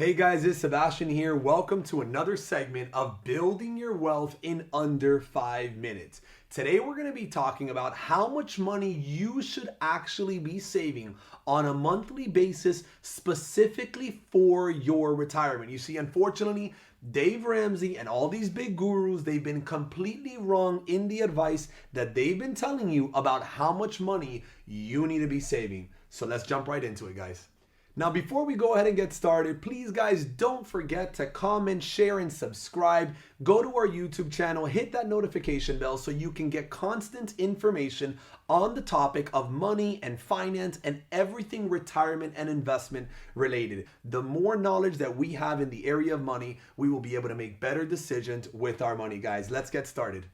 Hey guys, it's Sebastian here. Welcome to another segment of Building Your Wealth in Under 5 Minutes. Today we're going to be talking about how much money you should actually be saving on a monthly basis specifically for your retirement. You see, unfortunately, Dave Ramsey and all these big gurus, they've been completely wrong in the advice that they've been telling you about how much money you need to be saving. So let's jump right into it, guys. Now, before we go ahead and get started, please guys, don't forget to comment, share, and subscribe. Go to our YouTube channel, hit that notification bell so you can get constant information on the topic of money and finance and everything retirement and investment related. The more knowledge that we have in the area of money, we will be able to make better decisions with our money, guys. Let's get started.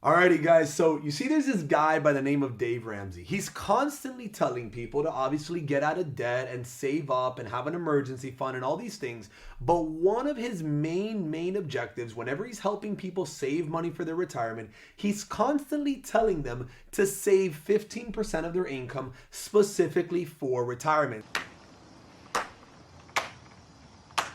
Alrighty guys, so you see there's this guy by the name of Dave Ramsey. He's constantly telling people to obviously get out of debt and save up and have an emergency fund and all these things. But one of his main objectives whenever he's helping people save money for their retirement, he's constantly telling them to save 15% of their income specifically for retirement.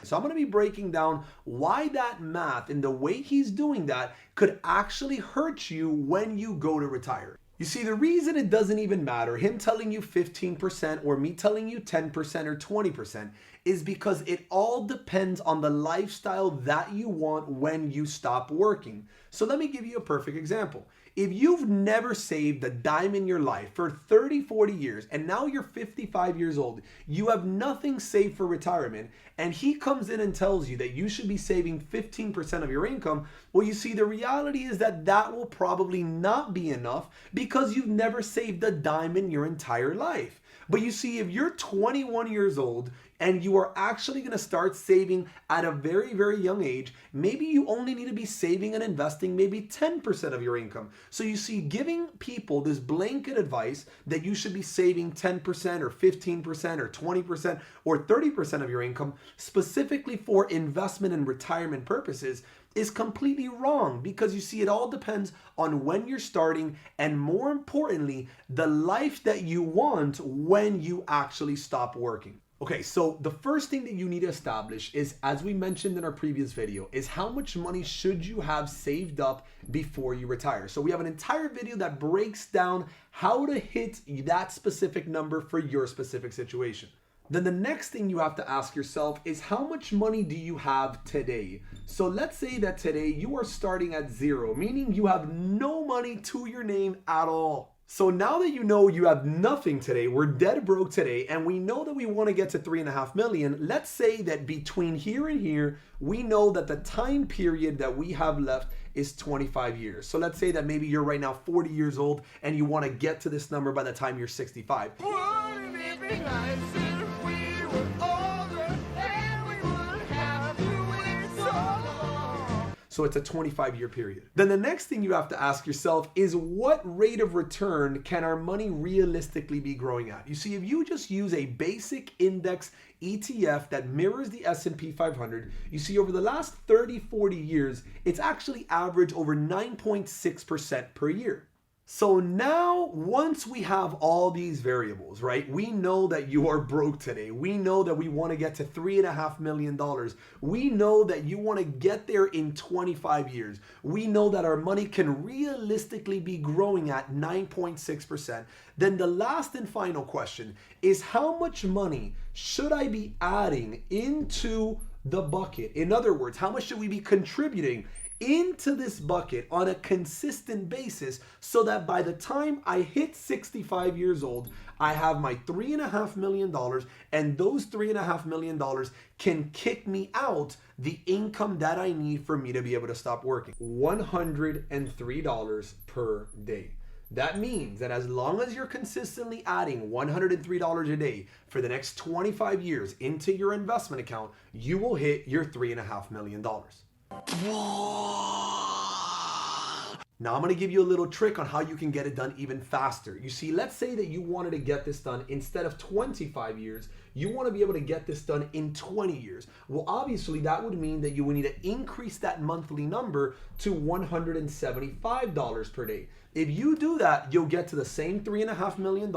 So I'm going to be breaking down why that math and the way he's doing that could actually hurt you when you go to retire. You see, the reason it doesn't even matter, him telling you 15% or me telling you 10% or 20%, is because it all depends on the lifestyle that you want when you stop working. So let me give you a perfect example. If you've never saved a dime in your life for 30, 40 years, and now you're 55 years old, you have nothing saved for retirement, and he comes in and tells you that you should be saving 15% of your income, well, you see, the reality is that that will probably not be enough because you've never saved a dime in your entire life. But you see, if you're 21 years old and you are actually going to start saving at a very young age, maybe you only need to be saving and investing maybe 10% of your income. So you see, giving people this blanket advice that you should be saving 10% or 15% or 20% or 30% of your income specifically for investment and retirement purposes is completely wrong, because you see, it all depends on when you're starting and, more importantly, the life that you want when you actually stop working. Okay, so the first thing that you need to establish is, as we mentioned in our previous video, is how much money should you have saved up before you retire. So we have an entire video that breaks down how to hit that specific number for your specific situation. Then the next thing you have to ask yourself is, how much money do you have today? So let's say that today you are starting at zero, meaning you have no money to your name at all. So now that you know you have nothing today, we're dead broke today, and we know that we want to get to 3.5 million. Let's say that between here and here, we know that the time period that we have left is 25 years. So let's say that maybe you're right now 40 years old and you want to get to this number by the time you're 65. So it's a 25-year period. Then the next thing you have to ask yourself is, what rate of return can our money realistically be growing at? You see, if you just use a basic index ETF that mirrors the S&P 500, you see over the last 30, 40 years, it's actually averaged over 9.6% per year. So now, once we have all these variables, right, we know that you are broke today. We know that we want to get to $3.5 million. We know that you want to get there in 25 years. We know that our money can realistically be growing at 9.6%. Then the last and final question is, how much money should I be adding into the bucket? In other words, how much should we be contributing into this bucket on a consistent basis so that by the time I hit 65 years old, I have my $3.5 million, and those $3.5 million can kick me out the income that I need for me to be able to stop working. $103 per day. That means that as long as you're consistently adding $103 a day for the next 25 years into your investment account, you will hit your $3.5 million. Now I'm going to give you a little trick on how you can get it done even faster. You see, let's say that you wanted to get this done instead of 25 years, you want to be able to get this done in 20 years. Well, obviously that would mean that you would need to increase that monthly number to $175 per day. If you do that, you'll get to the same $3.5 million,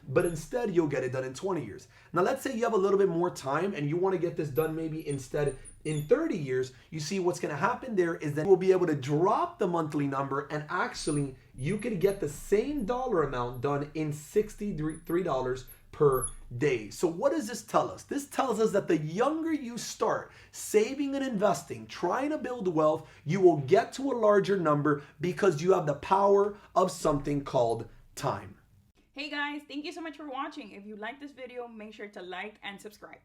but instead you'll get it done in 20 years. Now let's say you have a little bit more time and you want to get this done maybe instead in 30 years. You see what's going to happen there is that we'll be able to drop the monthly number, and actually you could get the same dollar amount done in $63 per day. So what does this tell us? This tells us that the younger you start saving and investing, trying to build wealth, you will get to a larger number because you have the power of something called time. Hey guys, thank you so much for watching. If you like this video, make sure to like and subscribe.